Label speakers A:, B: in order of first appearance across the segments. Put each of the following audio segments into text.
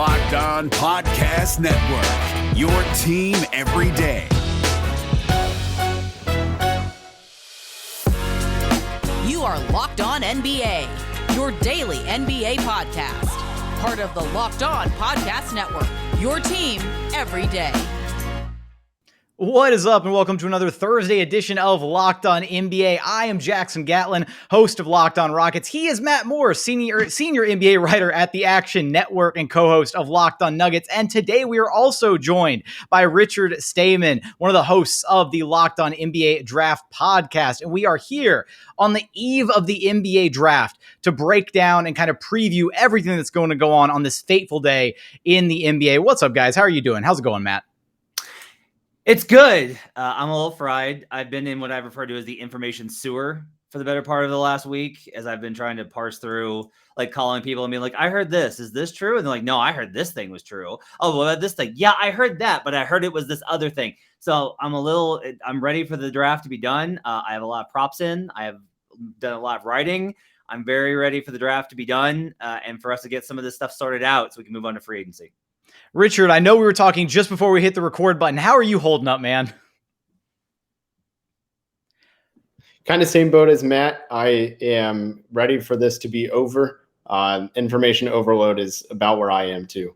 A: Locked On Podcast Network, your team every day.
B: You are Locked On NBA, your daily NBA podcast. Part of the Locked On Podcast Network, your team every day.
C: What is up, and welcome to another Thursday edition of Locked On NBA. I am Jackson Gatlin, host of Locked On Rockets. He is Matt Moore, senior NBA writer at the Action Network and co-host of Locked On Nuggets. And today we are also joined by Richard Stayman, one of the hosts of the Locked On NBA Draft podcast. And we are here on the eve of the NBA Draft to break down and kind of preview everything that's going to go on this fateful day in the NBA. What's up, guys? How are you doing? How's it going, Matt?
D: It's good. I'm a little fried. I've been in what I've referred to as the information sewer for the better part of the last week, as I've been trying to parse through, like calling people and being like, I heard this. Is this true? And they're like, no, I heard this thing was true. Oh, what about this thing? Yeah, I heard that, but I heard it was this other thing. So I'm ready for the draft to be done. I have a lot of props in. I have done a lot of writing. I'm very ready for the draft to be done and for us to get some of this stuff sorted out so we can move on to free agency.
C: Richard, I know we were talking just before we hit the record button. How are you holding up, man?
E: Kind of same boat as Matt. I am ready for this to be over. Information overload is about where I am too.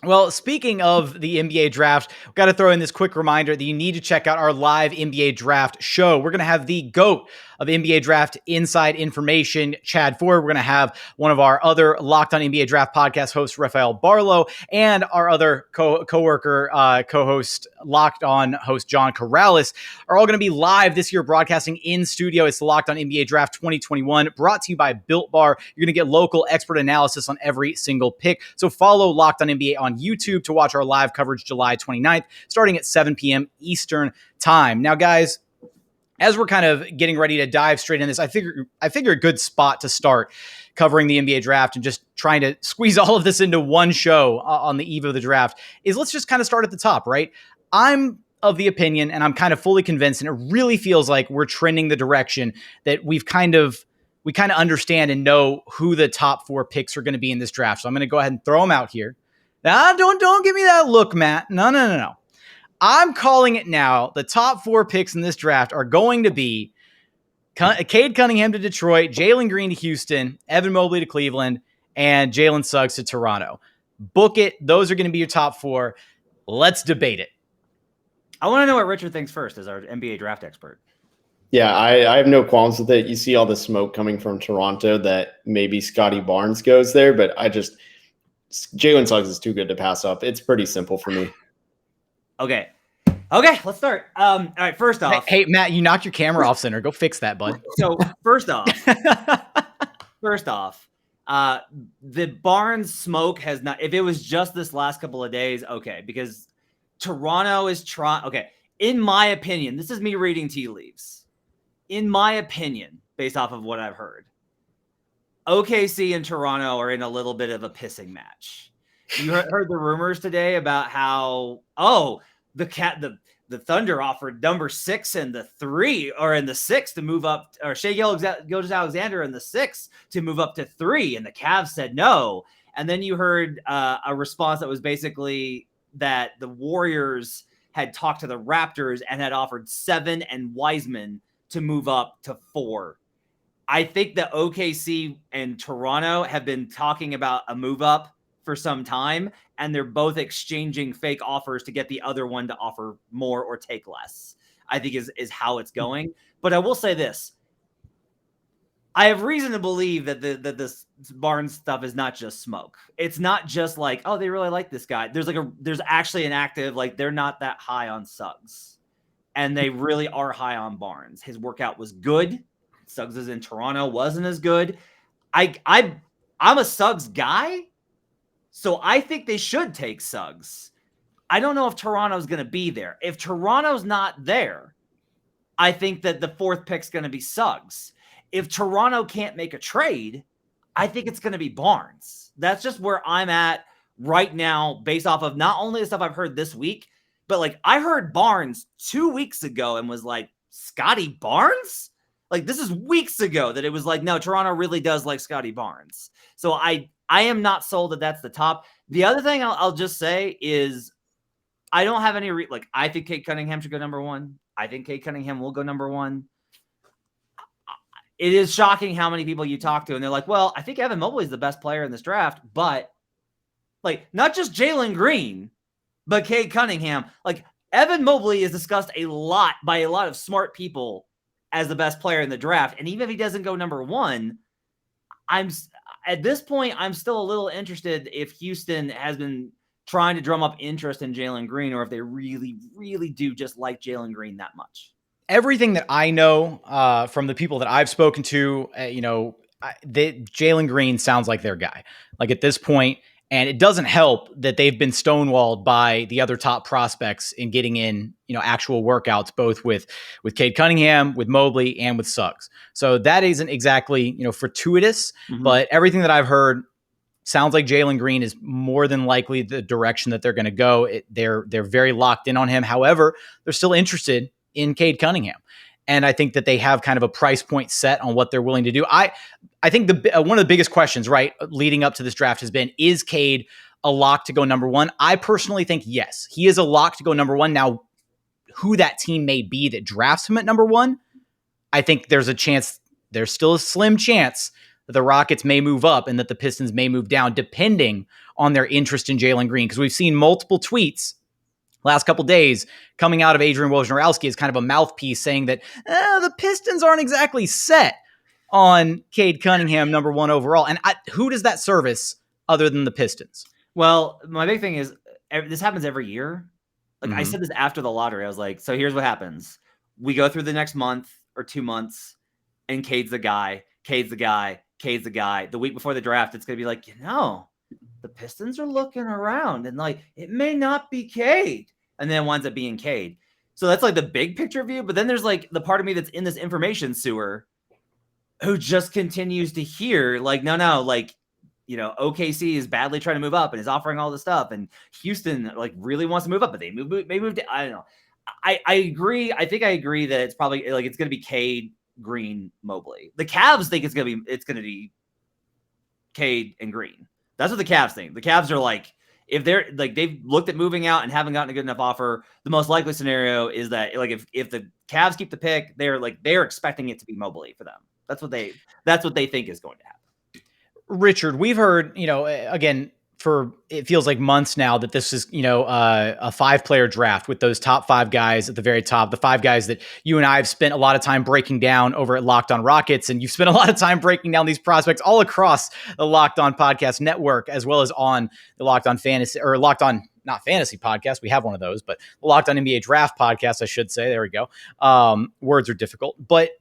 C: Well, speaking of the NBA draft, we've got to throw in this quick reminder that you need to check out our live NBA draft show. We're going to have the GOAT of NBA draft inside information, Chad Ford. We're going to have one of our other Locked On NBA Draft podcast hosts, Rafael Barlow, and our other co-host, Locked On host, John Corrales, are all going to be live this year broadcasting in studio. It's the Locked On NBA Draft 2021, brought to you by Built Bar. You're going to get local expert analysis on every single pick. So follow Locked On NBA on YouTube to watch our live coverage July 29th, starting at 7 p.m. Eastern time. Now, guys, as we're kind of getting ready to dive straight in this, I figure a good spot to start covering the NBA draft and just trying to squeeze all of this into one show on the eve of the draft is let's just kind of start at the top, right? I'm of the opinion, and I'm kind of fully convinced, and it really feels like we're trending the direction that we kind of understand and know who the top 4 picks are going to be in this draft. So I'm going to go ahead and throw them out here. Now, don't give me that look, Matt. No. I'm calling it now. The top 4 picks in this draft are going to be Cade Cunningham to Detroit, Jalen Green to Houston, Evan Mobley to Cleveland, and Jalen Suggs to Toronto. Book it. Those are going to be your top 4. Let's debate it.
D: I want to know what Richard thinks first as our NBA draft expert.
E: Yeah, I have no qualms with it. You see all the smoke coming from Toronto that maybe Scotty Barnes goes there, but Jalen Suggs is too good to pass up. It's pretty simple for me.
D: Okay, let's start. All right, first off.
C: Hey, Matt, you knocked your camera off center. Go fix that, bud.
D: So first off, the Barnes smoke has not, if it was just this last couple of days, okay, because Toronto is trying, okay, in my opinion, this is me reading tea leaves. In my opinion, based off of what I've heard, OKC and Toronto are in a little bit of a pissing match. You heard the rumors today about how, the Thunder offered number 6 and the 3 or in the 6 to move up, or Shai Gilgeous-Alexander in the 6 to move up to 3, and the Cavs said no. And then you heard a response that was basically that the Warriors had talked to the Raptors and had offered 7 and Wiseman to move up to 4. I think that OKC and Toronto have been talking about a move up for some time, and they're both exchanging fake offers to get the other one to offer more or take less, I think is how it's going. But I will say this. I have reason to believe that this Barnes stuff is not just smoke. It's not just like, oh, they really like this guy. There's actually an active, like, they're not that high on Suggs, and they really are high on Barnes. His workout was good. Suggs in Toronto wasn't as good. I'm a Suggs guy, so I think they should take Suggs. I don't know if Toronto's going to be there. If Toronto's not there, I think that the 4th pick's going to be Suggs. If Toronto can't make a trade, I think it's going to be Barnes. That's just where I'm at right now, based off of not only the stuff I've heard this week, but like I heard Barnes 2 weeks ago and was like, Scotty Barnes? Like, this is weeks ago that it was like, no, Toronto really does like Scotty Barnes. So I am not sold that that's the top. The other thing I'll just say is I don't have any I think Cade Cunningham should go number 1. I think Cade Cunningham will go number 1. It is shocking how many people you talk to, and they're like, well, I think Evan Mobley is the best player in this draft, but not just Jalen Green, but Cade Cunningham. Evan Mobley is discussed a lot by a lot of smart people as the best player in the draft. And even if he doesn't go number 1, at this point, I'm still a little interested if Houston has been trying to drum up interest in Jalen Green, or if they really, really do just like Jalen Green that much.
C: Everything that I know from the people that I've spoken to, Jalen Green sounds like their guy. At this point, and it doesn't help that they've been stonewalled by the other top prospects in getting in, actual workouts, both with Cade Cunningham, with Mobley, and with Suggs. So that isn't exactly, fortuitous, but everything that I've heard sounds like Jalen Green is more than likely the direction that they're going to go. They're very locked in on him. However, they're still interested in Cade Cunningham. And I think that they have kind of a price point set on what they're willing to do. I think one of the biggest questions, right, leading up to this draft has been, is Cade a lock to go number 1? I personally think yes, he is a lock to go number 1. Now, who that team may be that drafts him at number 1, I think there's still a slim chance that the Rockets may move up and that the Pistons may move down, depending on their interest in Jalen Green. Because we've seen multiple tweets last couple days coming out of Adrian Wojnarowski as kind of a mouthpiece saying that the Pistons aren't exactly set on Cade Cunningham number 1 overall. And who does that service other than the Pistons?
D: Well, my big thing is this happens every year. I said this after the lottery. I was like, so here's what happens. We go through the next month or 2 months, and Cade's the guy, Cade's the guy, Cade's the guy. The week before the draft, it's going to be like, the Pistons are looking around, and it may not be Cade. And then it winds up being Cade. So that's the big picture view. But then there's the part of me that's in this information sewer who just continues to hear no, OKC is badly trying to move up and is offering all this stuff. And Houston really wants to move up, but they moved. I don't know. I agree. I think I agree that it's probably it's going to be Cade, Green, Mobley. The Cavs think it's going to be Cade and Green. That's what the Cavs think. The Cavs are if they're they've looked at moving out and haven't gotten a good enough offer, the most likely scenario is that if the Cavs keep the pick, they're expecting it to be Mobley for them. That's what they think is going to happen.
C: Richard, we've heard, again, for it feels like months now that this is, a 5-player draft with those top 5 guys at the very top, the 5 guys that you and I have spent a lot of time breaking down over at Locked On Rockets. And you've spent a lot of time breaking down these prospects all across the Locked On Podcast Network, as well as on the Locked On Fantasy, or Locked On, not Fantasy podcast. We have one of those, but the Locked On NBA Draft podcast, I should say. There we go. Words are difficult, but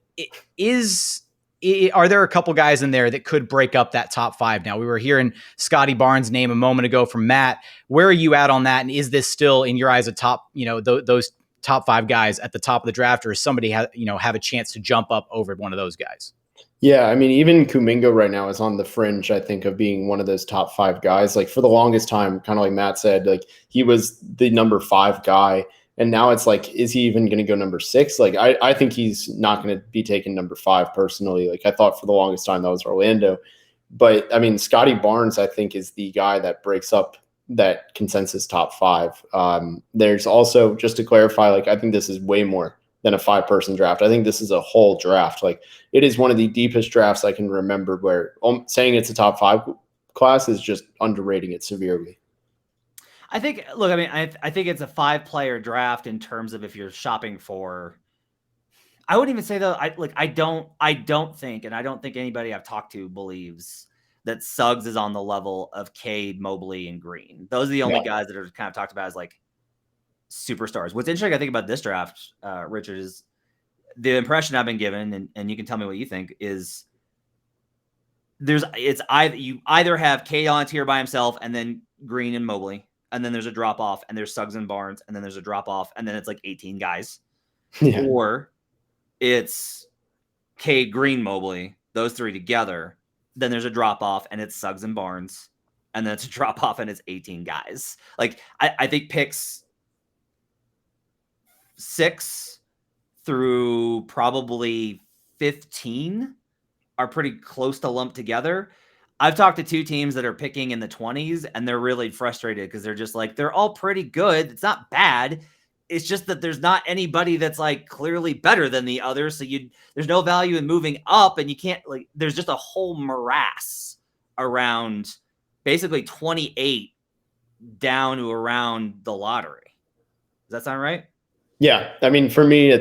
C: are there a couple guys in there that could break up that top 5? Now, we were hearing Scotty Barnes' name a moment ago from Matt. Where are you at on that? And is this still, in your eyes, a top, those top 5 guys at the top of the draft, or does somebody have a chance to jump up over one of those guys?
E: Yeah, I mean, even Kuminga right now is on the fringe, I think, of being one of those top 5 guys. For the longest time, kind of like Matt said, he was the number 5 guy. And now it's is he even going to go number 6? I think he's not going to be taken number 5 personally. I thought for the longest time that was Orlando. But I mean, Scotty Barnes, I think, is the guy that breaks up that consensus top 5. There's also, just to clarify, I think this is way more than a 5-person draft. I think this is a whole draft. It is one of the deepest drafts I can remember, where saying it's a top 5 class is just underrating it severely.
D: I think, look, I mean, I think it's a 5-player draft in terms of if you're shopping for. I wouldn't even say though. I don't think, and I don't think anybody I've talked to believes that Suggs is on the level of Cade, Mobley, and Green. Those are the only guys that are kind of talked about as superstars. What's interesting, I think, about this draft, Richard, is the impression I've been given, and you can tell me what you think, is you either have Cade on a tier by himself and then Green and Mobley. And then there's a drop off, and there's Suggs and Barnes, and then there's a drop off, and then it's 18 guys. Yeah. Or it's Cade, Green, Mobley, those 3 together. Then there's a drop off, and it's Suggs and Barnes, and then it's a drop off, and it's 18 guys. I think picks 6 through probably 15 are pretty close to lumped together. I've talked to 2 teams that are picking in the 20s, and they're really frustrated because they're just like, they're all pretty good. It's not bad. It's just that there's not anybody that's like clearly better than the other. So there's no value in moving up, and you can't there's just a whole morass around basically 28 down to around the lottery. Does that sound right?
E: Yeah. I mean, for me,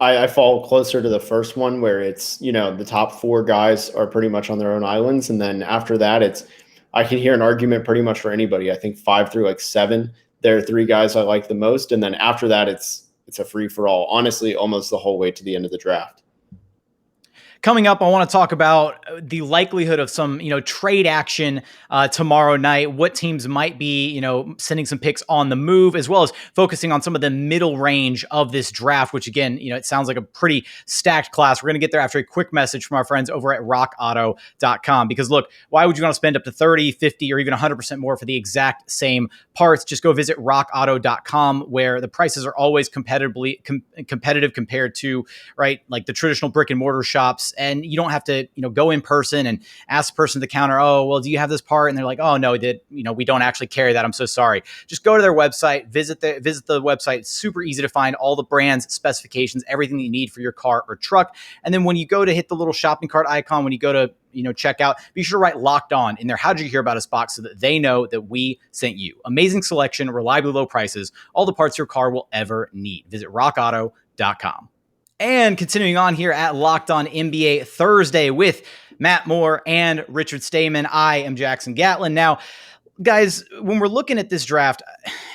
E: I fall closer to the first one where it's, the top 4 guys are pretty much on their own islands. And then after that, I can hear an argument pretty much for anybody. I think 5 through 7, there are 3 guys I like the most. And then after that, it's a free for all, honestly, almost the whole way to the end of the draft.
C: Coming up, I want to talk about the likelihood of some, trade action tomorrow night. What teams might be, sending some picks on the move, as well as focusing on some of the middle range of this draft, which again, it sounds like a pretty stacked class. We're going to get there after a quick message from our friends over at rockauto.com. Because look, why would you want to spend up to 30, 50, or even 100% more for the exact same parts? Just go visit rockauto.com, where the prices are always competitive compared to, right, like the traditional brick and mortar shops. And you don't have to, go in person and ask the person at the counter, oh, well, do you have this part? And they're like, oh, no, we don't actually carry that. I'm so sorry. Just go to their website, visit the website. It's super easy to find all the brands, specifications, everything that you need for your car or truck. And then when you go to hit the little shopping cart icon, when you go to, check out, be sure to write Locked On in there. How did you hear about us box, so that they know that we sent you. Amazing selection, reliably low prices, all the parts your car will ever need. Visit rockauto.com. And continuing on here at Locked On NBA Thursday with Matt Moore and Richard Stayman. I am Jackson Gatlin. Now, guys, when we're looking at this draft,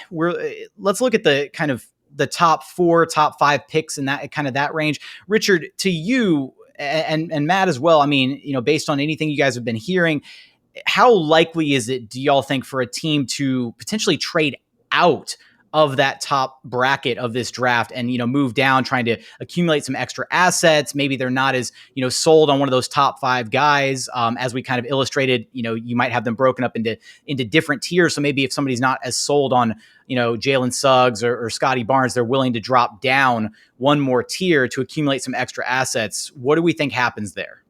C: let's look at the kind of the top 4, top 5 picks in that kind of that range. Richard, to you and Matt as well, I mean, based on anything you guys have been hearing, how likely is it, do y'all think, for a team to potentially trade out of that top bracket of this draft and, move down, trying to accumulate some extra assets? Maybe they're not as, sold on one of those top 5 guys. As we kind of illustrated, you might have them broken up into different tiers. So maybe if somebody's not as sold on, Jalen Suggs or Scotty Barnes, they're willing to drop down one more tier to accumulate some extra assets. What do we think happens there?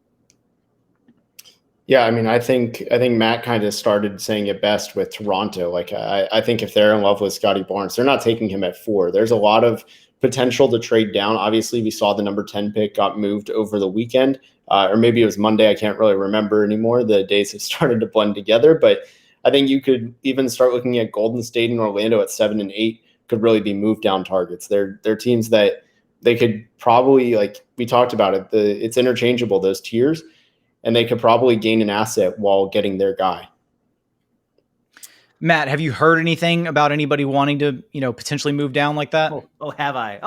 E: Yeah, I mean, I think Matt kind of started saying it best with Toronto. Like, I think if they're in love with Scotty Barnes, they're not taking him at 4. There's a lot of potential to trade down. Obviously, we saw the number 10 pick got moved over the weekend, or maybe it was Monday. I can't really remember anymore. The days have started to blend together. But I think you could even start looking at Golden State and Orlando at 7 and 8 could really be moved down targets. They're teams that they could probably, like we talked about it, it's interchangeable, those tiers. And they could probably gain an asset while getting their guy.
C: Matt, have you heard anything about anybody wanting to, potentially move down like that?
D: Oh, have I?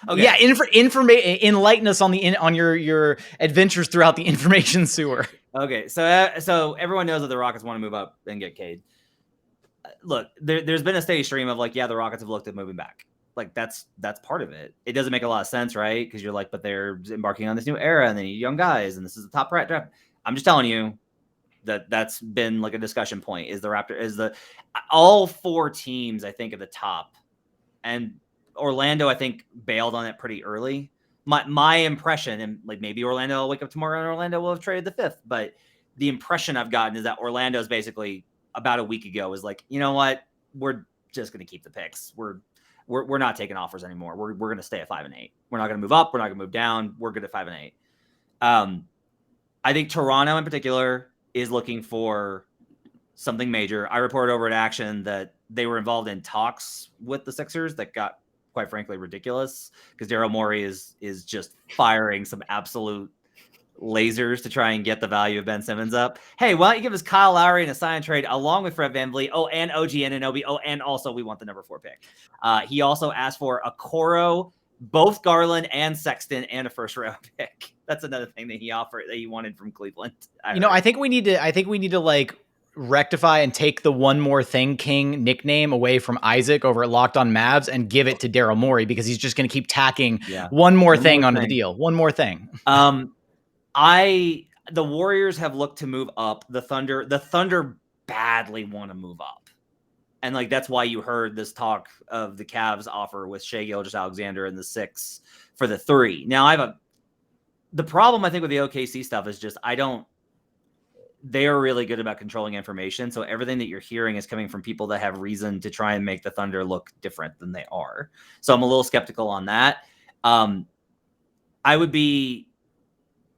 D: Okay.
C: Yeah, enlighten us on on your adventures throughout the information sewer.
D: Okay, so everyone knows that the Rockets want to move up and get Cade. Look, there's been a steady stream of the Rockets have looked at moving back. Like that's part of it. It doesn't make a lot of sense, right? Because you're like, but they're embarking on this new era and they need young guys, and this is the top draft. I'm just telling you that's been like a discussion point. Is all 4 teams, I think, at the top, and Orlando, I think, bailed on it pretty early. My impression, and like maybe Orlando will wake up tomorrow and Orlando will have traded the 5th, but the impression I've gotten is that Orlando's basically about a week ago was like, you know what, we're just going to keep the picks. We're not taking offers anymore. We're going to stay at 5 and 8. We're not going to move up. We're not going to move down. We're good at 5 and 8. I think Toronto in particular is looking for something major. I reported over at Action that they were involved in talks with the Sixers that got, quite frankly, ridiculous because Daryl Morey is just firing some absolute lasers to try and get the value of Ben Simmons up. Hey, why don't you give us Kyle Lowry and a sign and trade along with Fred VanVleet? Oh, and OG Anunoby. Oh, and also we want the number 4 pick. He also asked for a Coro, both Garland and Sexton, and a first round pick. That's another thing that he offered that he wanted from Cleveland.
C: I think we need to like rectify and take the One More Thing King nickname away from Isaac over at Locked On Mavs and give it to Daryl Morey, because he's just going to keep tacking one more thing onto the deal. One more thing.
D: The Warriors have looked to move up. The Thunder badly want to move up. And like, that's why you heard this talk of the Cavs offer with Shai Gilgeous-Alexander in the 6 for the 3. Now the problem I think with the OKC stuff is just, they are really good about controlling information. So everything that you're hearing is coming from people that have reason to try and make the Thunder look different than they are. So I'm a little skeptical on that. I would be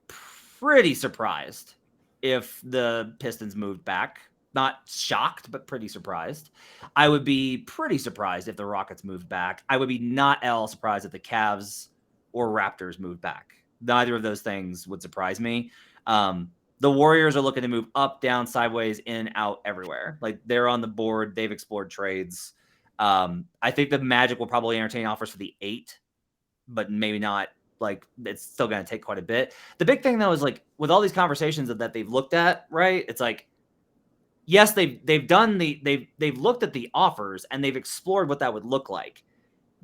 D: pretty surprised if the Pistons moved back. Not shocked, but pretty surprised. I would be pretty surprised if the Rockets moved back. I would be not at all surprised if the Cavs or Raptors moved back. Neither of those things would surprise me. The Warriors are looking to move up, down, sideways, in, out, everywhere. Like, they're on the board. They've explored trades. I think the Magic will probably entertain offers for the 8, but maybe not. Like, it's still going to take quite a bit. The big thing, though, is like with all these conversations that they've looked at, right? It's like, yes, they've looked at the offers and they've explored what that would look like.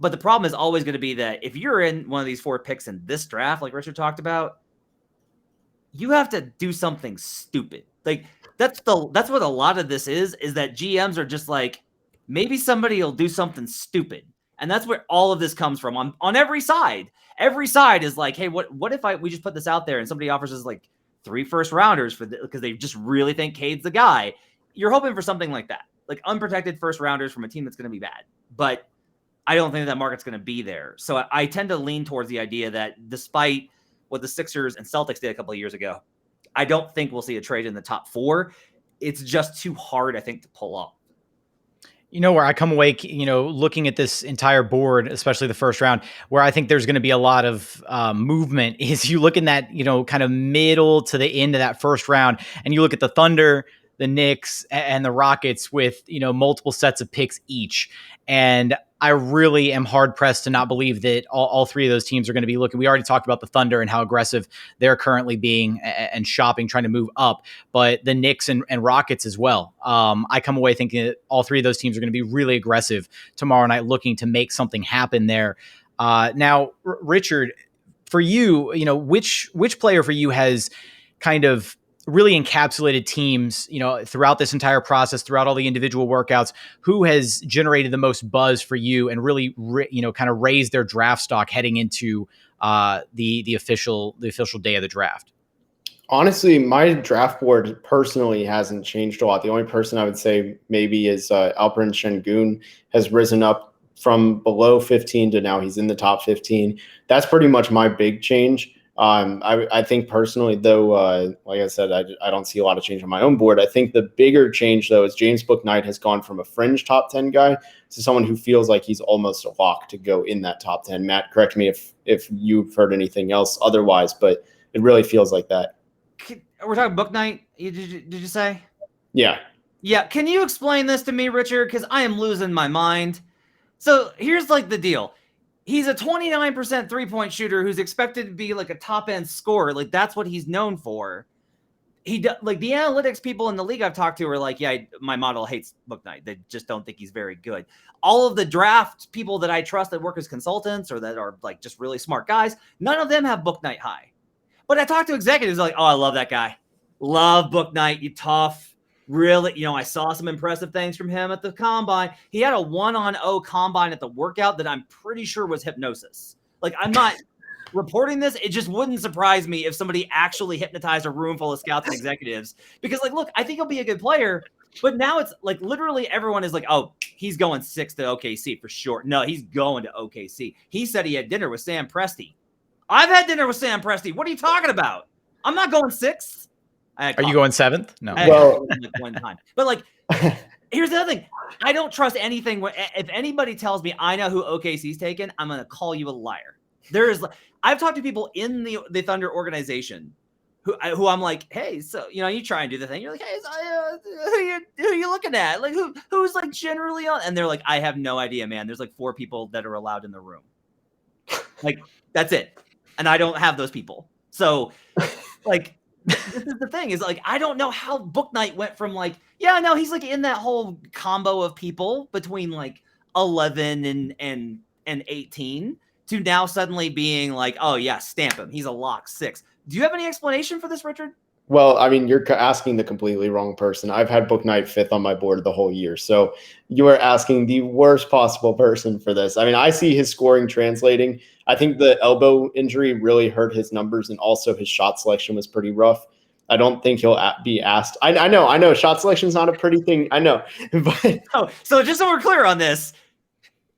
D: But the problem is always going to be that if you're in one of these 4 picks in this draft, like Richard talked about, you have to do something stupid. Like, that's what a lot of this is that GMs are just like, maybe somebody will do something stupid. And that's where all of this comes from on every side. Every side is like, hey, what if we just put this out there and somebody offers us like 3 first-rounders because they just really think Cade's the guy. You're hoping for something like that, like unprotected first-rounders from a team that's going to be bad. But I don't think that market's going to be there. So I tend to lean towards the idea that despite what the Sixers and Celtics did a couple of years ago, I don't think we'll see a trade in the top 4. It's just too hard, I think, to pull off.
C: You know, where I come away, looking at this entire board, especially the first round, where I think there's going to be a lot of movement is you look in that, kind of middle to the end of that first round, and you look at the Thunder, the Knicks, and the Rockets with, multiple sets of picks each. And I really am hard pressed to not believe that all 3 of those teams are going to be looking. We already talked about the Thunder and how aggressive they're currently being and shopping, trying to move up, but the Knicks and Rockets as well. I come away thinking that all 3 of those teams are going to be really aggressive tomorrow night, looking to make something happen there. Now, Richard, for you, which player for you has kind of really encapsulated teams, throughout this entire process, throughout all the individual workouts, who has generated the most buzz for you and really, kind of raised their draft stock heading into the official day of the draft?
E: Honestly, my draft board personally hasn't changed a lot. The only person I would say maybe is Alperen Şengün has risen up from below 15 to now he's in the top 15. That's pretty much my big change. I think personally, though, like I said, I don't see a lot of change on my own board. I think the bigger change, though, is James Bouknight has gone from a fringe top 10 guy to someone who feels like he's almost a lock to go in that top 10. Matt, correct me if you've heard anything else otherwise, but it really feels like that.
D: We're talking Bouknight, did you say?
E: Yeah.
D: Yeah. Can you explain this to me, Richard? Because I am losing my mind. So here's like the deal. He's a 29% three-point shooter who's expected to be like a top-end scorer. Like, that's what he's known for. Like, the analytics people in the league I've talked to are like, yeah, my model hates Bouknight. They just don't think he's very good. All of the draft people that I trust that work as consultants or that are like just really smart guys, none of them have Bouknight high. But I talk to executives like, oh, I love that guy. Love Bouknight. You tough. Really, I saw some impressive things from him at the combine. He had a 1-on-0 combine at the workout that I'm pretty sure was hypnosis. Like, I'm not reporting this. It just wouldn't surprise me if somebody actually hypnotized a room full of scouts and executives. Because, like, look, I think he'll be a good player. But now it's like literally everyone is like, oh, he's going 6 to OKC for sure. No, he's going to OKC. He said he had dinner with Sam Presti. I've had dinner with Sam Presti. What are you talking about? I'm not going 6th.
C: Are you going 7th? No.
E: Well,
D: one time. But like, here's the other thing. I don't trust anything. If anybody tells me I know who OKC's taken, I'm going to call you a liar. I've talked to people in the Thunder organization who I'm like, hey, so, you try and do the thing. You're like, hey, so, who are you looking at? Like, who's like generally on? And they're like, I have no idea, man. There's like 4 people that are allowed in the room. Like, that's it. And I don't have those people. So like, this is the thing is like, I don't know how Bouknight went from like, yeah, no, he's like in that whole combo of people between like 11 and 18 to now suddenly being like, oh yeah, stamp him. He's a lock 6. Do you have any explanation for this, Richard?
E: Well, I mean, you're asking the completely wrong person. I've had Bouknight 5th on my board the whole year. So you are asking the worst possible person for this. I mean, I see his scoring translating. I think the elbow injury really hurt his numbers, and also his shot selection was pretty rough. I don't think he'll be asked. I know. Shot selection is not a pretty thing. I know, but
D: so just so we're clear on this,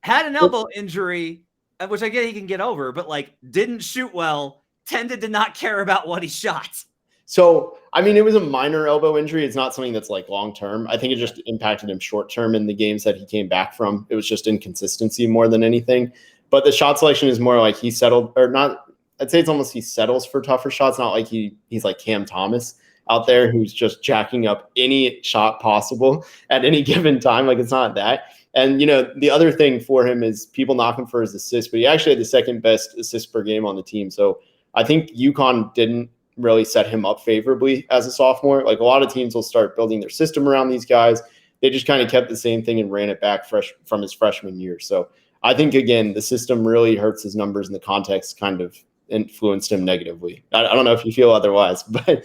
D: had an elbow injury, which I get he can get over, but like didn't shoot well. Tended to not care about what he shot.
E: So, I mean, it was a minor elbow injury. It's not something that's like long term. I think it just impacted him short term in the games that he came back from. It was just inconsistency more than anything. But the shot selection is more like he settled, or not. I'd say it's almost he settles for tougher shots. Not like he's like Cam Thomas out there who's just jacking up any shot possible at any given time. Like it's not that. And, the other thing for him is people knock him for his assists, but he actually had the second best assist per game on the team. So I think UConn didn't really set him up favorably as a sophomore. Like a lot of teams will start building their system around these guys. They just kind of kept the same thing and ran it back fresh from his freshman year. So I think, again, the system really hurts his numbers and the context kind of influenced him negatively. I don't know if you feel otherwise, but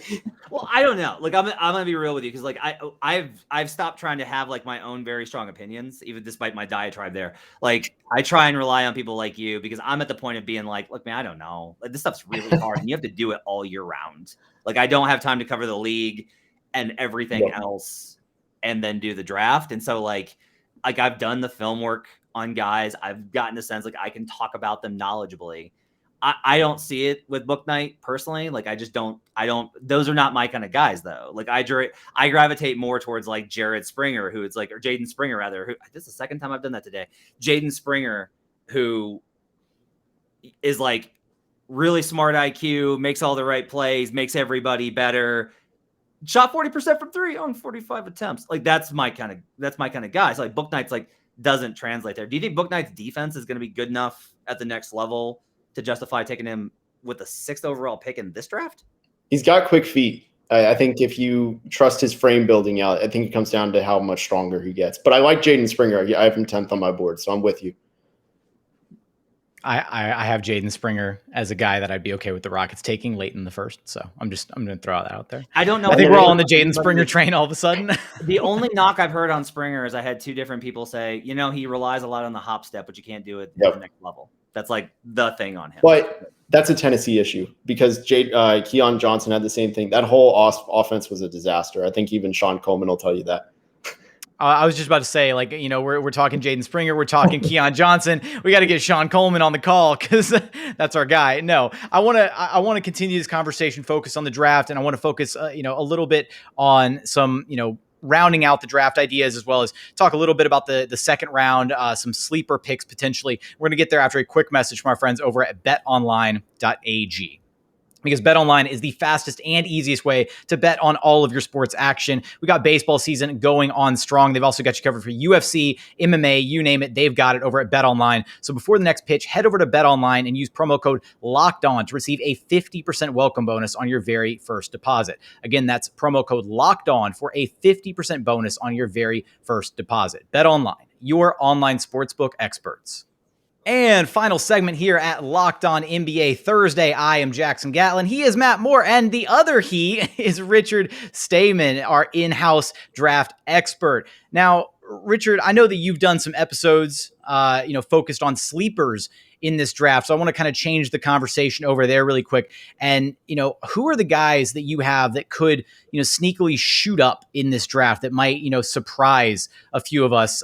D: well, I don't know. Like I'm gonna be real with you because like I've stopped trying to have like my own very strong opinions, even despite my diatribe there. Like I try and rely on people like you because I'm at the point of being like, look, man, I don't know. Like this stuff's really hard, and you have to do it all year round. Like I don't have time to cover the league and everything else, and then do the draft. And so like I've done the film work on guys. I've gotten a sense like I can talk about them knowledgeably. I don't see it with Bouknight personally. Like I don't, those are not my kind of guys though. Like I gravitate more towards like Jared Springer, who it's like, or Jaden Springer rather, who this is the second time I've done that today. Jaden Springer, who is like really smart IQ, makes all the right plays, makes everybody better. Shot 40% from 3 on 45 attempts. Like that's my kind of guy. So like Bouknight's like doesn't translate there. Do you think Bouknight's defense is going to be good enough at the next level to justify taking him with the 6th overall pick in this draft?
E: He's got quick feet. I think if you trust his frame building out, I think it comes down to how much stronger he gets. But I like Jaden Springer. I have him 10th on my board, so I'm with you.
C: I have Jaden Springer as a guy that I'd be okay with the Rockets taking late in the first. So I'm going to throw that out there.
D: I don't know.
C: I think we're all on the Jaden Springer train all of a sudden.
D: The only knock I've heard on Springer is I had 2 different people say, he relies a lot on the hop step, but you can't do it at the next level. That's like the thing on him.
E: But that's a Tennessee issue because Keon Johnson had the same thing. That whole offense was a disaster. I think even Sean Coleman will tell you that.
C: I was just about to say, like, we're talking Jaden Springer, we're talking Keon Johnson. We got to get Sean Coleman on the call because that's our guy. No, I want to continue this conversation, focus on the draft, and I want to focus, a little bit on some, rounding out the draft ideas, as well as talk a little bit about the second round, some sleeper picks potentially. We're going to get there after a quick message from our friends over at betonline.ag. Because BetOnline is the fastest and easiest way to bet on all of your sports action. We got baseball season going on strong. They've also got you covered for UFC, MMA, you name it. They've got it over at BetOnline. So before the next pitch, head over to BetOnline and use promo code LOCKEDON to receive a 50% welcome bonus on your very first deposit. Again, that's promo code LOCKEDON for a 50% bonus on your very first deposit. BetOnline, your online sportsbook experts. And final segment here at Locked On NBA Thursday. I am Jackson Gatlin. He is Matt Moore. And the other he is Richard Stayman, our in-house draft expert. Now, Richard, I know that you've done some episodes, focused on sleepers in this draft. So I want to kind of change the conversation over there really quick. And, who are the guys that you have that could, sneakily shoot up in this draft that might, surprise a few of us,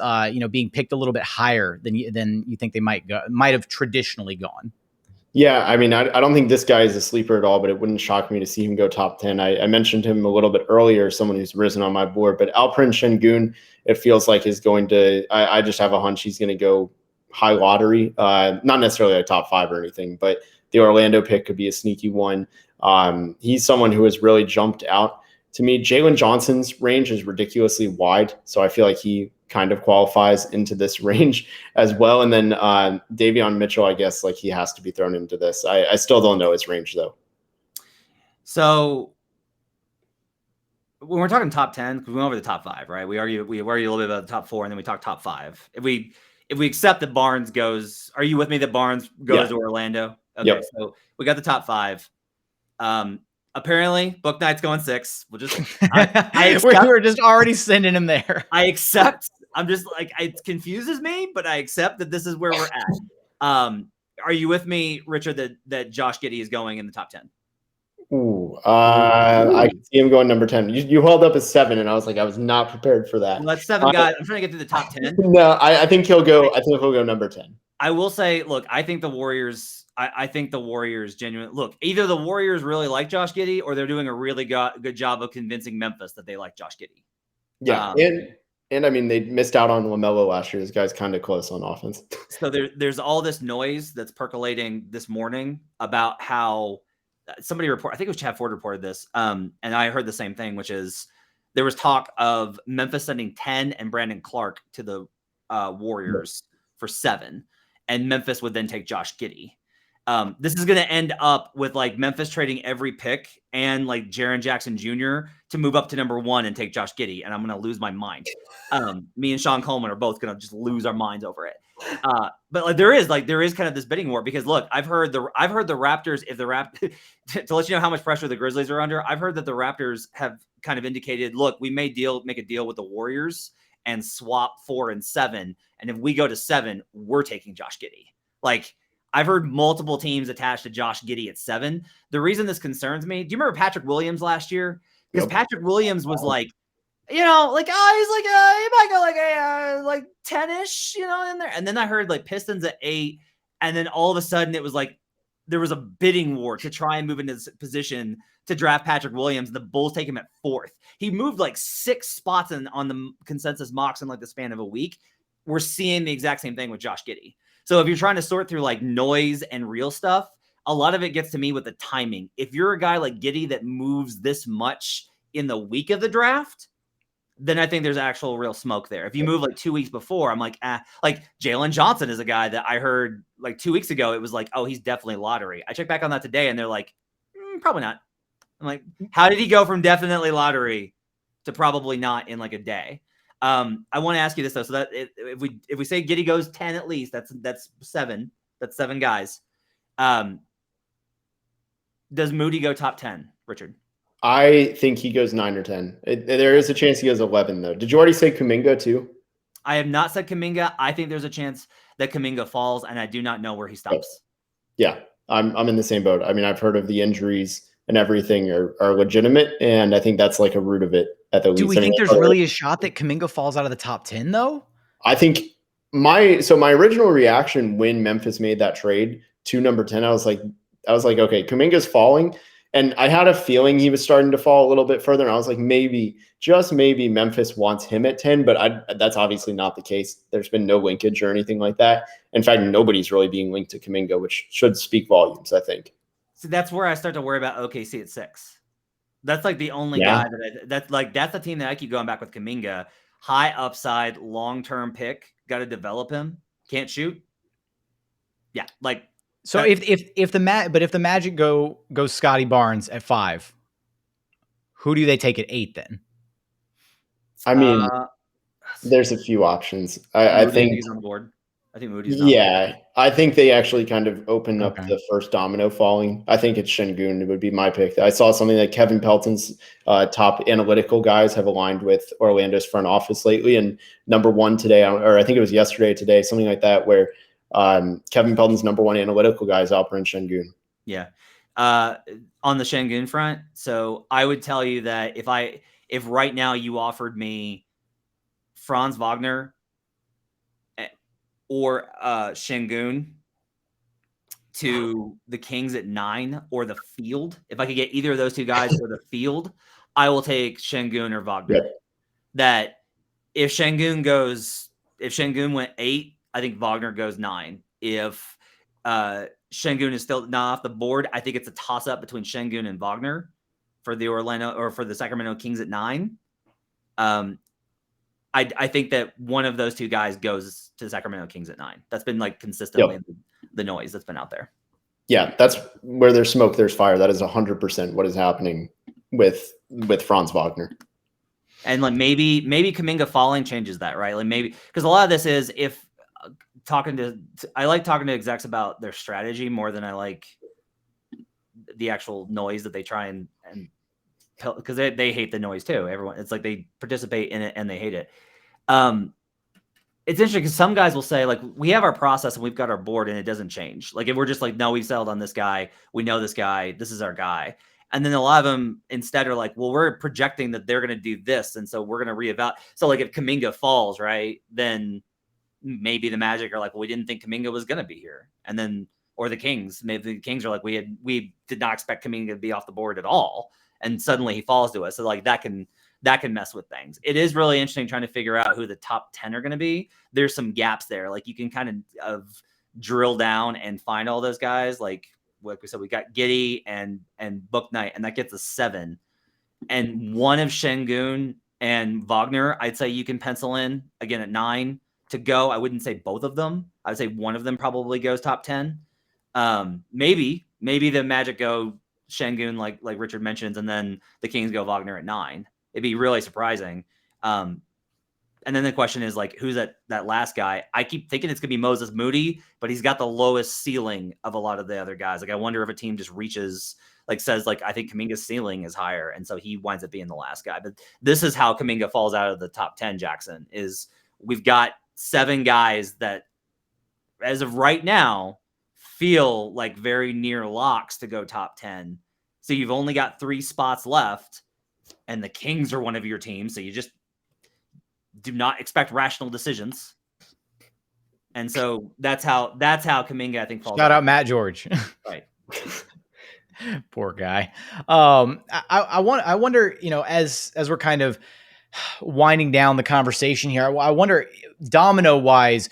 C: being picked a little bit higher than you think they might have traditionally gone?
E: Yeah, I mean, I don't think this guy is a sleeper at all, but it wouldn't shock me to see him go top 10. I mentioned him a little bit earlier, someone who's risen on my board, but Alperen Şengün, it feels like is going to, I just have a hunch he's going to go high lottery, not necessarily a top 5 or anything, but the Orlando pick could be a sneaky one. He's someone who has really jumped out to me. Jalen Johnson's range is ridiculously wide, so I feel like he kind of qualifies into this range as well. And then Davion Mitchell, I guess, like he has to be thrown into this. I still don't know his range though.
D: So when we're talking top 10, because we went over the top 5, right? We argue a little bit about the top 4, and then we talk top 5. If we accept that Barnes goes, are you with me that Barnes goes to Orlando? Okay, yep. So we got the top 5. Apparently, Bouknight's going 6. We'll just
C: we're just already sending him there.
D: I accept. I'm just like, it confuses me, but I accept that this is where we're at. Are you with me, Richard, that Josh Giddey is going in the top 10?
E: Ooh, I can see him going number 10. You held up a 7, and I was like, I was not prepared for that.
D: Well, that's 7 guys. I'm trying to get through the top 10.
E: No, I think he'll go. I think he'll go number 10.
D: I will say, look, I think the Warriors. I think the Warriors genuinely look. Either the Warriors really like Josh Giddey, or they're doing a really good job of convincing Memphis that they like Josh Giddey.
E: Yeah, and I mean, they missed out on LaMelo last year. This guy's kind of close on offense.
D: So there's all this noise that's percolating this morning about how somebody I think it was Chad Ford reported this, and I heard the same thing, which is there was talk of Memphis sending 10 and Brandon Clark to the Warriors for 7, and Memphis would then take Josh Giddey. This is going to end up with like Memphis trading every pick and like Jaren Jackson Jr. to move up to number 1 and take Josh Giddey. And I'm going to lose my mind. Me and Sean Coleman are both going to just lose our minds over it. But like there is kind of this bidding war because look, I've heard the Raptors, if the to let you know how much pressure the Grizzlies are under, I've heard that the Raptors have kind of indicated, look, we may make a deal with the Warriors and swap 4 and 7. And if we go to 7, we're taking Josh Giddey. Like, I've heard multiple teams attached to Josh Giddey at 7. The reason this concerns me, do you remember Patrick Williams last year? Because Patrick Williams was like, he's like, he might go like 10-ish, in there. And then I heard like Pistons at 8. And then all of a sudden it was like, there was a bidding war to try and move into this position to draft Patrick Williams. The Bulls take him at 4th. He moved like 6 spots on the consensus mocks in like the span of a week. We're seeing the exact same thing with Josh Giddey. So if you're trying to sort through like noise and real stuff, a lot of it gets to me with the timing. If you're a guy like Giddey that moves this much in the week of the draft, then I think there's actual real smoke there. If you move like 2 weeks before, I'm like, like Jalen Johnson is a guy that I heard like 2 weeks ago. It was like, oh, he's definitely lottery. I checked back on that today and they're like, probably not. I'm like, how did he go from definitely lottery to probably not in like a day? I want to ask you this though. So that if we say Giddey goes 10 at least, that's 7. That's 7 guys. Does Moody go top 10, Richard?
E: I think he goes 9 or 10. There is a chance he goes 11 though. Did you already say Kuminga too?
D: I have not said Kuminga. I think there's a chance that Kuminga falls, and I do not know where he stops.
E: Yeah, I'm in the same boat. I mean, I've heard of the injuries and everything are legitimate, and I think that's like a root of it at the least.
C: Do we think there's really a shot that Kuminga falls out of the top 10 though?
E: I think my original reaction when Memphis made that trade to number 10, I was like, okay, Kuminga's falling. And I had a feeling he was starting to fall a little bit further. And I was like, maybe, just maybe Memphis wants him at 10, but that's obviously not the case. There's been no linkage or anything like that. In fact, nobody's really being linked to Kuminga, which should speak volumes, I think.
D: So that's where I start to worry about OKC at 6. That's like the only guy that's the team that I keep going back with Kuminga. High upside, long-term pick. Got to develop him. Can't shoot. Yeah, like.
C: So if the Magic goes Scotty Barnes at 5, who do they take at 8 then?
E: I mean, there's a few options. I think
D: he's on board. I think Moody's on board.
E: I think they actually kind of opened up the first domino falling. I think it's Şengün would be my pick. I saw something that Kevin Pelton's top analytical guys have aligned with Orlando's front office lately, and number 1 today, or I think it was yesterday, today, something like that, where Kevin Pelton's number 1 analytical guy is Alperen Şengün.
D: Yeah. On the Şengün front, so I would tell you that if right now you offered me Franz Wagner or Şengün to the Kings at 9 or the field, if I could get either of those 2 guys or the field, I will take Şengün or Wagner.
E: Yep.
D: That if Şengün went 8, I think Wagner goes 9. If Şengün is still not off the board, I think it's a toss-up between Şengün and Wagner for the Sacramento Kings at 9. I think that one of those 2 guys goes to the Sacramento Kings at 9. That's been like consistently the noise that's been out there.
E: Yeah, that's where there's smoke, there's fire. That is 100% what is happening with Franz Wagner.
D: And like maybe Kuminga falling changes that, right? Like maybe because a lot of this is if I like talking to execs about their strategy more than I like the actual noise that they try and because they hate the noise too. Everyone, it's like they participate in it and they hate it. It's interesting because some guys will say like we have our process and we've got our board and it doesn't change. Like if we're just like, no, we've settled on this guy, we know this guy, this is our guy. And then a lot of them instead are like, well, we're projecting that they're going to do this. And so we're going to reevaluate. So like if Kuminga falls, right, then maybe the Magic are like, well, we didn't think Kuminga was going to be here. And then, or the Kings, maybe the Kings are like, we did not expect Kuminga to be off the board at all. And suddenly he falls to us. So like that can mess with things. It is really interesting trying to figure out who the top 10 are going to be. There's some gaps there. Like you can kind of drill down and find all those guys. Like we said, we got Giddey and Book Knight, and that gets us 7. And one of Şengün and Wagner, I'd say you can pencil in again at 9 to go. I wouldn't say both of them. I would say one of them probably goes top 10. Maybe the Magic go Şengün, like Richard mentions, and then the Kings go Wagner at 9. It'd be really surprising. And then the question is like, who's that last guy? I keep thinking it's gonna be Moses Moody, but he's got the lowest ceiling of a lot of the other guys. Like I wonder if a team just reaches, like says like, I think Kuminga's ceiling is higher, and so he winds up being the last guy. But this is how Kuminga falls out of the top 10, Jackson, is we've got 7 guys that as of right now feel like very near locks to go top 10. So you've only got 3 spots left, and the Kings are one of your teams. So you just do not expect rational decisions. And so that's how Kuminga, I think, falls
C: Shout out Matt George.
D: Right.
C: Poor guy. I wonder, as we're kind of winding down the conversation here, I wonder, domino wise,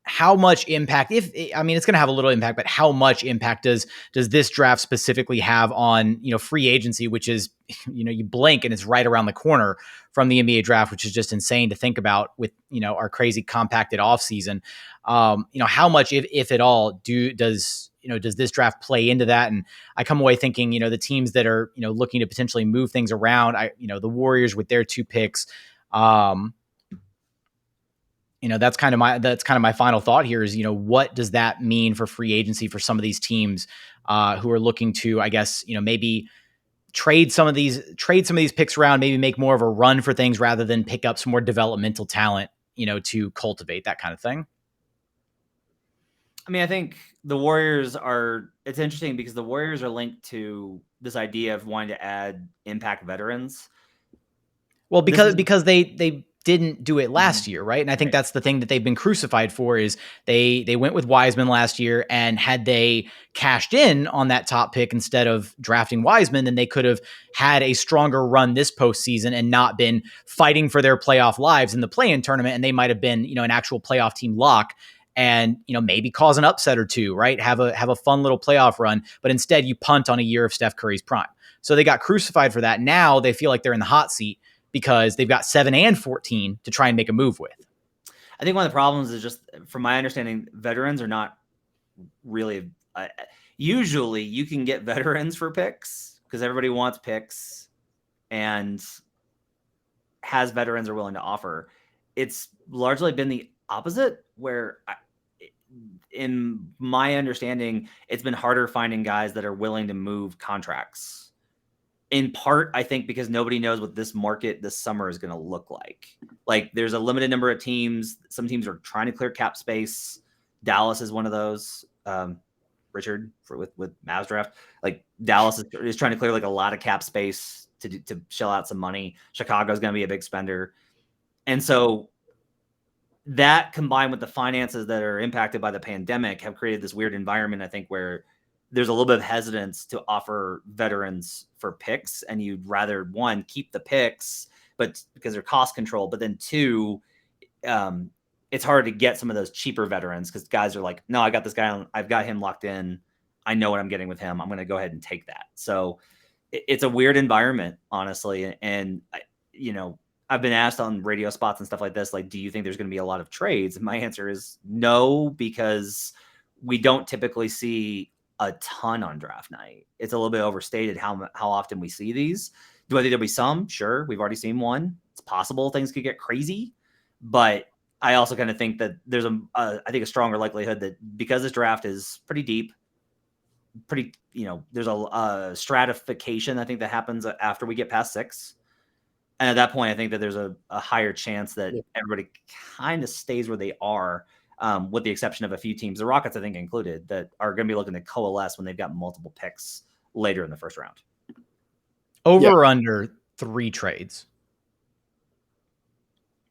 C: how much impact, it's going to have a little impact, but how much impact does this draft specifically have on, free agency, which is, you blink and it's right around the corner from the NBA draft, which is just insane to think about with, our crazy compacted offseason. How much, if at all, does this draft play into that? And I come away thinking, the teams that are, looking to potentially move things around, the Warriors with their 2 picks, that's kind of my final thought here is, what does that mean for free agency for some of these teams who are looking to, I guess, maybe trade some of these picks around, maybe make more of a run for things rather than pick up some more developmental talent, to cultivate that kind of thing.
D: I mean, I think the Warriors it's interesting because the Warriors are linked to this idea of wanting to add impact veterans.
C: Well, because they didn't do it last year, right? And I think that's the thing that they've been crucified for is they went with Wiseman last year, and had they cashed in on that top pick instead of drafting Wiseman, then they could have had a stronger run this postseason and not been fighting for their playoff lives in the play-in tournament, and they might have been, an actual playoff team lock and, maybe cause an upset or 2, right? Have a fun little playoff run, but instead you punt on a year of Steph Curry's prime. So they got crucified for that. Now they feel like they're in the hot seat because they've got 7 and 14 to try and make a move with.
D: I think one of the problems is just, from my understanding, veterans are not really. Usually, you can get veterans for picks because everybody wants picks, and has veterans are willing to offer. It's largely been the opposite, where, in my understanding, it's been harder finding guys that are willing to move contracts. In part, I think because nobody knows what this market this summer is going to look like. Like there's a limited number of teams. Some teams are trying to clear cap space. Dallas is one of those. Richard with Mavs draft, like Dallas is trying to clear like a lot of cap space to shell out some money. Chicago is going to be a big spender. And so that combined with the finances that are impacted by the pandemic have created this weird environment, I think, where there's a little bit of hesitance to offer veterans for picks, and you'd rather, 1, keep the picks, but because they're cost control, but then 2, it's hard to get some of those cheaper veterans because guys are like, no, I got this guy, I've got him locked in. I know what I'm getting with him. I'm going to go ahead and take that. So it's a weird environment, honestly. And, I've been asked on radio spots and stuff like this, like, do you think there's going to be a lot of trades? And my answer is no, because we don't typically see a ton on draft night. It's a little bit overstated how often we see these. Do I think there'll be some? Sure. We've already seen one. It's possible things could get crazy, but I also kind of think that there's I think a stronger likelihood that because this draft is pretty deep, there's a stratification, I think, that happens after we get past 6. And at that point, I think that there's a higher chance that everybody kind of stays where they are, with the exception of a few teams, the Rockets, I think, included, that are going to be looking to coalesce when they've got multiple picks later in the first round.
C: Over or under 3 trades?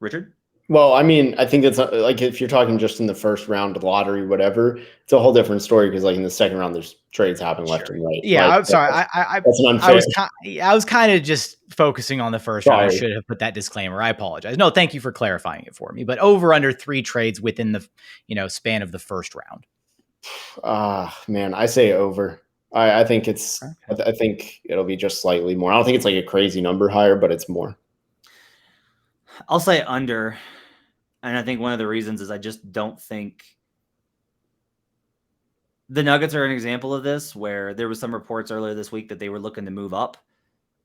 D: Richard?
E: Well, I mean, I think it's like if you're talking just in the first round, lottery, whatever, it's a whole different story because like in the second round, there's trades happening left and right.
C: Yeah,
E: like,
C: I'm sorry.
E: That's an unfair.
C: I was kind of just focusing on the first round. I
E: Sorry.
C: should have put that disclaimer. I apologize. No, thank you for clarifying it for me. But over under 3 trades within the span of the first round.
E: Man, I say over. I think it's. Okay. I think it'll be just slightly more. I don't think it's like a crazy number higher, but it's more.
D: I'll say under. And I think one of the reasons is I just don't think the Nuggets are an example of this, where there was some reports earlier this week that they were looking to move up,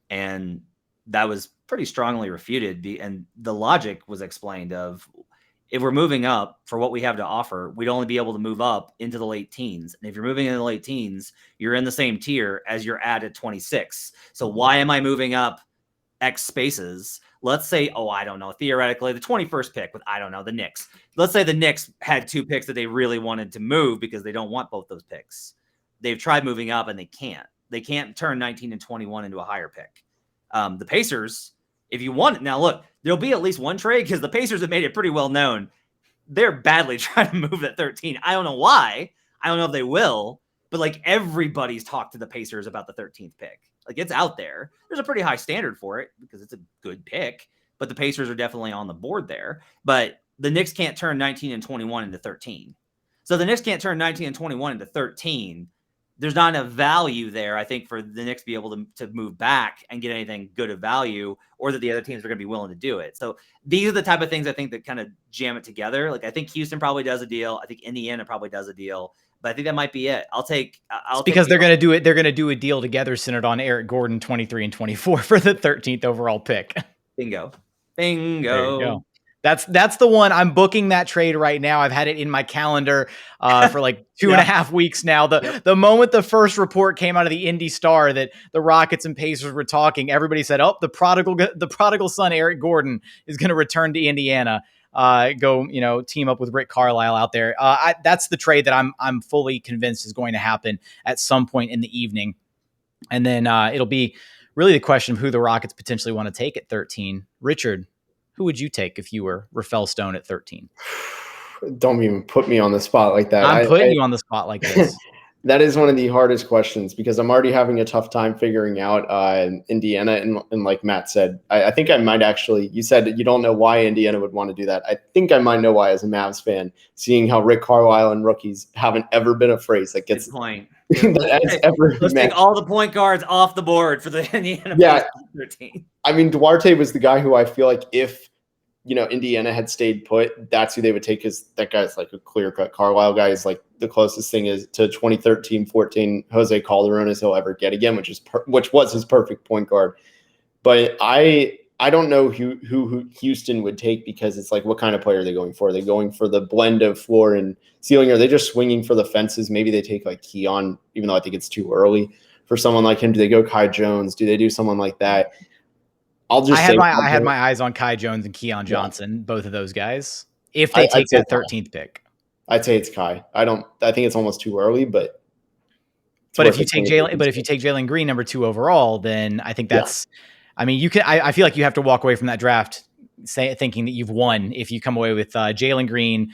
D: and that was pretty strongly refuted. And the logic was explained of, if we're moving up for what we have to offer, we'd only be able to move up into the late teens. And if you're moving in the late teens, you're in the same tier as you're at 26. So why am I moving up X spaces? Let's say, I don't know, theoretically, the 21st pick with, I don't know, the Knicks. Let's say the Knicks had 2 picks that they really wanted to move because they don't want both those picks. They've tried moving up and they can't. They can't turn 19 and 21 into a higher pick. The Pacers, if you want it, now look, there'll be at least one trade because the Pacers have made it pretty well known. They're badly trying to move that 13. I don't know why. I don't know if they will, but like everybody's talked to the Pacers about the 13th pick. Like it's out there. There's a pretty high standard for it because it's a good pick, but the Pacers are definitely on the board there. But the Knicks can't turn 19 and 21 into 13. So the Knicks can't turn 19 and 21 into 13. There's not enough value there, I think, for the Knicks to be able to move back and get anything good of value, or that the other teams are going to be willing to do it. So these are the type of things I think that kind of jam it together. Like I think Houston probably does a deal. I think Indiana probably does a deal. But I think that might be it. Because
C: they're going to do it. They're going to do a deal together centered on Eric Gordon, 23 and 24 for the 13th overall pick.
D: Bingo.
C: There you go. That's the one. I'm booking that trade right now. I've had it in my calendar for like 2.5 weeks now. The moment the first report came out of the Indy Star that the Rockets and Pacers were talking, everybody said, the prodigal son Eric Gordon is going to return to Indiana. Go team up with Rick Carlisle out there. That's the trade that I'm fully convinced is going to happen at some point in the evening. And then it'll be really the question of who the Rockets potentially want to take at 13. Richard, who would you take if you were Rafael Stone at 13?
E: Don't even put me on the spot like that.
C: I'm putting you on the spot like this.
E: That is one of the hardest questions because I'm already having a tough time figuring out Indiana. And like Matt said, I think I might actually, you said that you don't know why Indiana would want to do that. I think I might know why as a Mavs fan, seeing how Rick Carlisle and rookies haven't ever been a phrase that gets
D: point.
E: Let's
D: take all the point guards off the board for the Indiana 13.
E: I mean, Duarte was the guy who I feel like if Indiana had stayed put, that's who they would take, because that guy's like a clear-cut Carlisle guy. Is like the closest thing is to 2013-14 Jose Calderon as he'll ever get again, which was his perfect point guard. But I don't know who Houston would take, because it's like, what kind of player are they going for? Are they going for the blend of floor and ceiling? Are they just swinging for the fences? Maybe they take like Keon, even though I think it's too early for someone like him. Do they go Kai Jones? Do they do someone like that? I
C: had my eyes on Kai Jones and Keon Johnson, both of those guys. If they take that 13th pick,
E: I'd say it's Kai. I think it's almost too early, but
C: if you take Jalen Green number 2 overall, then I think that's. Yeah. I mean, you can. I feel like you have to walk away from that draft thinking that you've won if you come away with Jalen Green,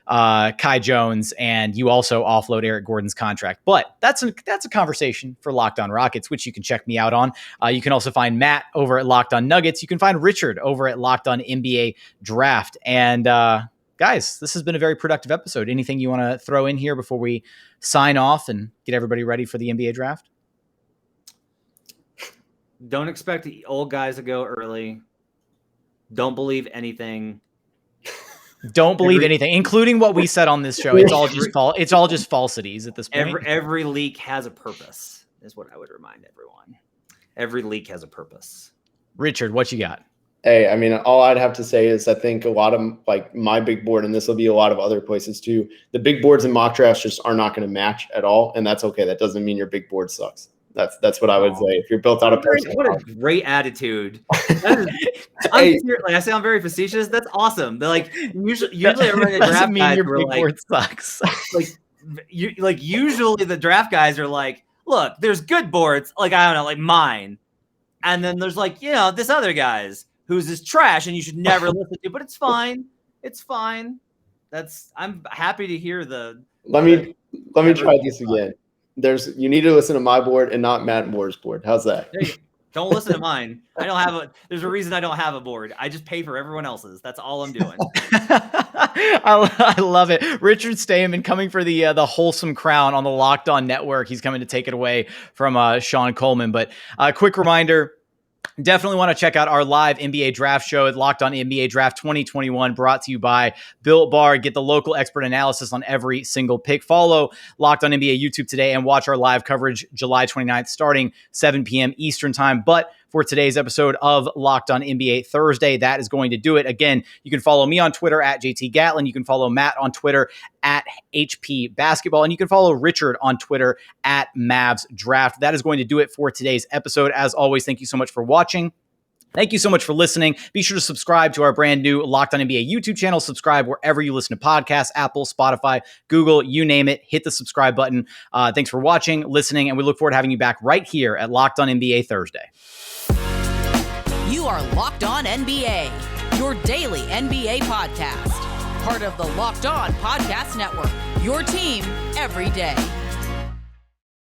C: Kai Jones, and you also offload Eric Gordon's contract. But that's a conversation for Locked On Rockets, which you can check me out on. You can also find Matt over at Locked On Nuggets. You can find Richard over at Locked On NBA Draft. And guys, this has been a very productive episode. Anything you want to throw in here before we sign off and get everybody ready for the NBA Draft?
D: Don't expect the old guys to go early. Don't believe anything.
C: Don't believe anything, including what we said on this show. It's all just falsities at this point.
D: Every leak has a purpose, is what I would remind everyone. Every leak has a purpose.
C: Richard, what you got?
E: Hey, I mean, all I'd have to say is I think a lot of like my big board, and this will be a lot of other places too, the big boards and mock drafts just are not going to match at all, and that's okay. That doesn't mean your big board sucks. That's what I would say. If you're built out of person,
D: what a great attitude. I sound very facetious. That's awesome. They're like usually everybody
C: doesn't draft mean guys your big board sucks.
D: Usually the draft guys are like, look, there's good boards, like, I don't know, like mine. And then there's like, this other guy's who's just trash and you should never listen to, but it's fine. It's fine. I'm happy to hear
E: Let me try this again. You need to listen to my board and not Matt Moore's board. How's that?
D: Don't listen to mine. There's a reason I don't have a board. I just pay for everyone else's. That's all I'm doing.
C: I love it. Richard Stayman coming for the wholesome crown on the Locked On Network. He's coming to take it away from Sean Coleman. But quick reminder, definitely want to check out our live NBA draft show at Locked On NBA Draft 2021, brought to you by Built Bar. Get the local expert analysis on every single pick. Follow Locked On NBA YouTube today and watch our live coverage July 29th, starting 7 p.m. Eastern time. But for today's episode of Locked On NBA Thursday, that is going to do it. Again, you can follow me on Twitter at JT Gatlin. You can follow Matt on Twitter at HP Basketball. And you can follow Richard on Twitter at Mavs Draft. That is going to do it for today's episode. As always, thank you so much for watching. Thank you so much for listening. Be sure to subscribe to our brand new Locked On NBA YouTube channel. Subscribe wherever you listen to podcasts, Apple, Spotify, Google, you name it. Hit the subscribe button. Thanks for watching, listening, and we look forward to having you back right here at Locked On NBA Thursday.
B: You are Locked On NBA, your daily NBA podcast. Part of the Locked On Podcast Network, your team every day.